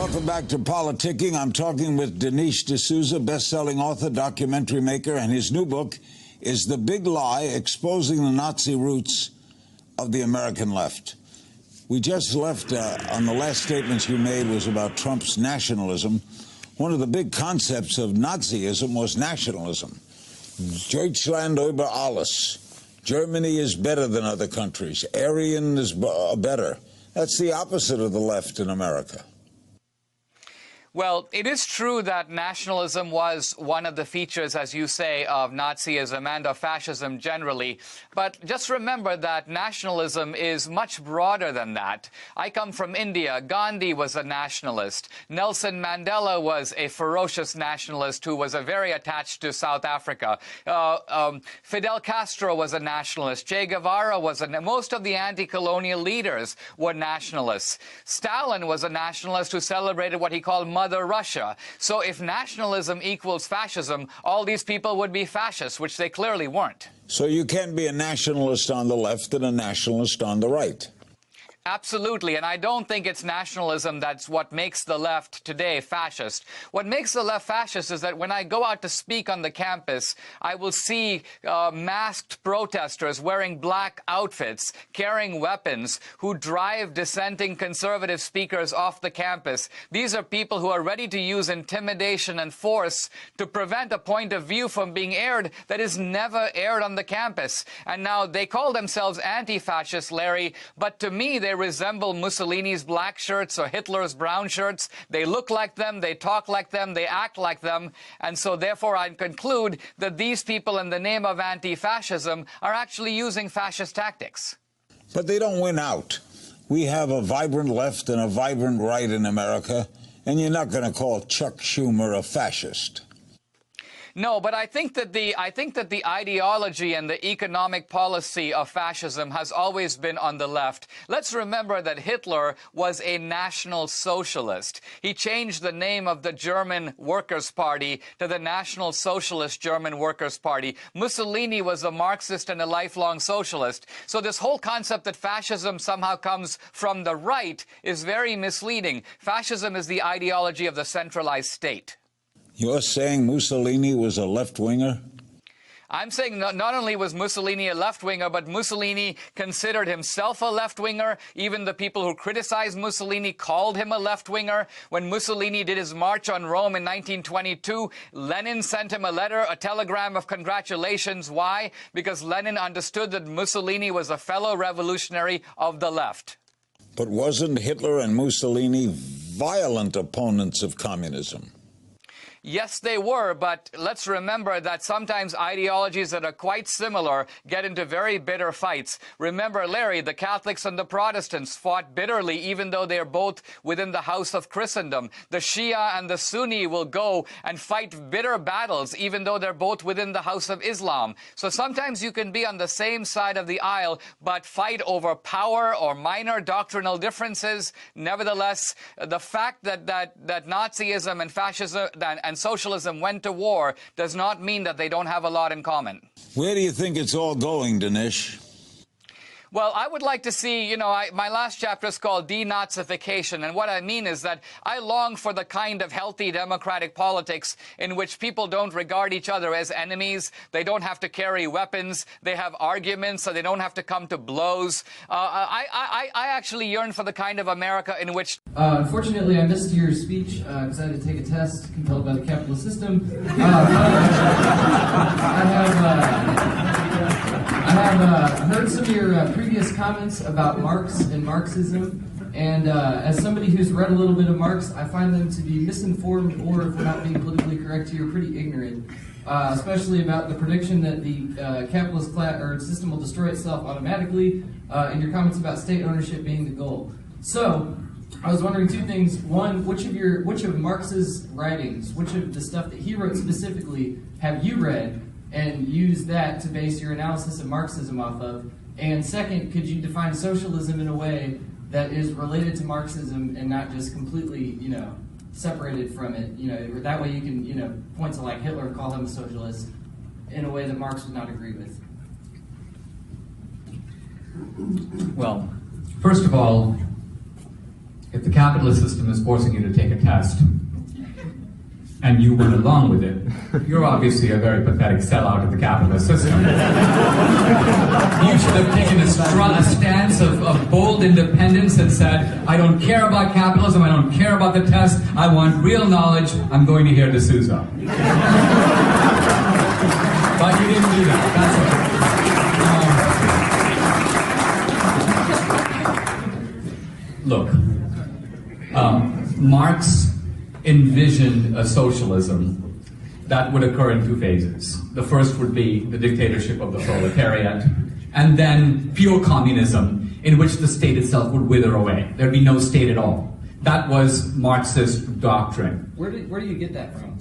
Welcome back to Politicking. I'm talking with Dinesh D'Souza, best-selling author, documentary maker, and his new book is The Big Lie, Exposing the Nazi Roots of the American Left. We just left on the last statements you made was about Trump's nationalism. One of the big concepts of Nazism was nationalism. Deutschland über alles. Germany is better than other countries. Aryan is better. That's the opposite of the left in America. Well, it is true that nationalism was one of the features, as you say, of Nazism and of fascism generally. But just remember that nationalism is much broader than that. I come from India. Gandhi was a nationalist. Nelson Mandela was a ferocious nationalist who was very attached to South Africa. Fidel Castro was a nationalist. Che Guevara was most of the anti-colonial leaders were nationalists. Stalin was a nationalist who celebrated what he called Mother Russia. So if nationalism equals fascism, all these people would be fascists, which they clearly weren't. So you can be a nationalist on the left and a nationalist on the right. Absolutely, and I don't think it's nationalism that's what makes the left today fascist. What makes the left fascist is that when I go out to speak on the campus, I will see masked protesters wearing black outfits, carrying weapons, who drive dissenting conservative speakers off the campus. These are people who are ready to use intimidation and force to prevent a point of view from being aired that is never aired on the campus. And now they call themselves anti-fascist, Larry, but to me they resemble Mussolini's black shirts or Hitler's brown shirts. They look like them, they talk like them, they act like them, and so therefore I conclude that these people in the name of anti-fascism are actually using fascist tactics. But they don't win out. We have a vibrant left and a vibrant right in America, and you're not going to call Chuck Schumer a fascist. No, but I think that the ideology and the economic policy of fascism has always been on the left. Let's remember that Hitler was a National Socialist. He changed the name of the German Workers' Party to the National Socialist German Workers' Party. Mussolini was a Marxist and a lifelong socialist. So this whole concept that fascism somehow comes from the right is very misleading. Fascism is the ideology of the centralized state. You're saying Mussolini was a left-winger? I'm saying not only was Mussolini a left-winger, but Mussolini considered himself a left-winger. Even the people who criticized Mussolini called him a left-winger. When Mussolini did his march on Rome in 1922, Lenin sent him a letter, a telegram of congratulations. Why? Because Lenin understood that Mussolini was a fellow revolutionary of the left. But wasn't Hitler and Mussolini violent opponents of communism? Yes, they were, but let's remember that sometimes ideologies that are quite similar get into very bitter fights. Remember, Larry, the Catholics and the Protestants fought bitterly, even though they are both within the house of Christendom. The Shia and the Sunni will go and fight bitter battles, even though they're both within the house of Islam. So sometimes you can be on the same side of the aisle, but fight over power or minor doctrinal differences. Nevertheless, the fact that Nazism and fascism and socialism went to war does not mean that they don't have a lot in common. Where do you think it's all going, Dinesh? Well, I would like to see, my last chapter is called Denazification, and what I mean is that I long for the kind of healthy democratic politics in which people don't regard each other as enemies, they don't have to carry weapons, they have arguments, so they don't have to come to blows. I actually yearn for the kind of America in which... Unfortunately, I missed your speech because I had to take a test compelled by the capitalist system. I have heard some of your previous comments about Marx and Marxism, and as somebody who's read a little bit of Marx, I find them to be misinformed, or if we're not being politically correct here, pretty ignorant, especially about the prediction that the capitalist system will destroy itself automatically, and your comments about state ownership being the goal. So, I was wondering two things. One, which of Marx's writings, which of the stuff that he wrote specifically, have you read and use that to base your analysis of Marxism off of? And second, could you define socialism in a way that is related to Marxism and not just completely, separated from it? That way you can, point to like Hitler and call him a socialist in a way that Marx would not agree with. Well, first of all, if the capitalist system is forcing you to take a test, and you went along with it, you're obviously a very pathetic sellout of the capitalist system. You should have taken a stance of bold independence and said, I don't care about capitalism, I don't care about the test, I want real knowledge, I'm going to hear D'Souza. But you didn't do that, that's okay. Look, Marx envisioned a socialism that would occur in two phases. The first would be the dictatorship of the proletariat, and then pure communism, in which the state itself would wither away. There'd be no state at all. That was Marxist doctrine. Where do you get that from?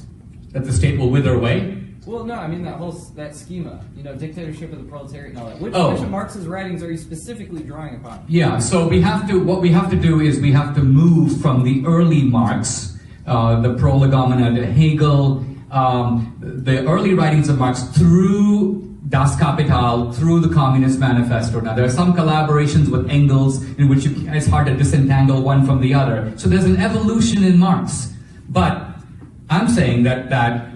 That the state will wither away? Well, no, I mean that schema, dictatorship of the proletariat and all that. Which of Marx's writings are you specifically drawing upon? Yeah, so what we have to do is we have to move from the early Marx, the Prolegomena to Hegel, the early writings of Marx through Das Kapital, through the Communist Manifesto. Now, there are some collaborations with Engels in which it's hard to disentangle one from the other. So there's an evolution in Marx. But I'm saying that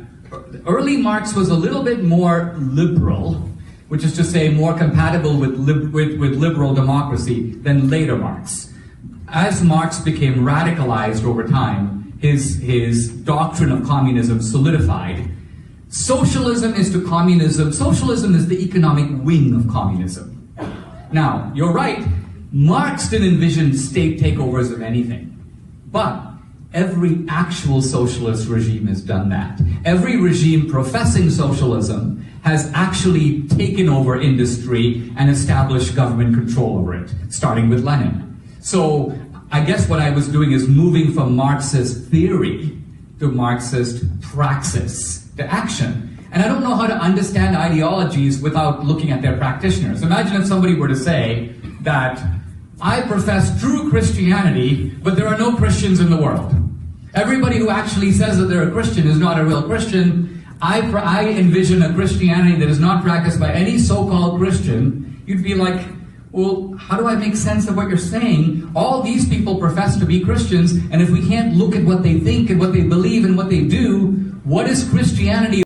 early Marx was a little bit more liberal, which is to say more compatible with liberal democracy than later Marx. As Marx became radicalized over time, his doctrine of communism solidified. Socialism is to communism, socialism is the economic wing of communism. Now, you're right, Marx didn't envision state takeovers of anything. But every actual socialist regime has done that. Every regime professing socialism has actually taken over industry and established government control over it, starting with Lenin. So I guess what I was doing is moving from Marxist theory to Marxist praxis, to action. And I don't know how to understand ideologies without looking at their practitioners. Imagine if somebody were to say that I profess true Christianity, but there are no Christians in the world. Everybody who actually says that they're a Christian is not a real Christian. I envision a Christianity that is not practiced by any so-called Christian. You'd be like, well, how do I make sense of what you're saying? All these people profess to be Christians, and if we can't look at what they think and what they believe and what they do, what is Christianity?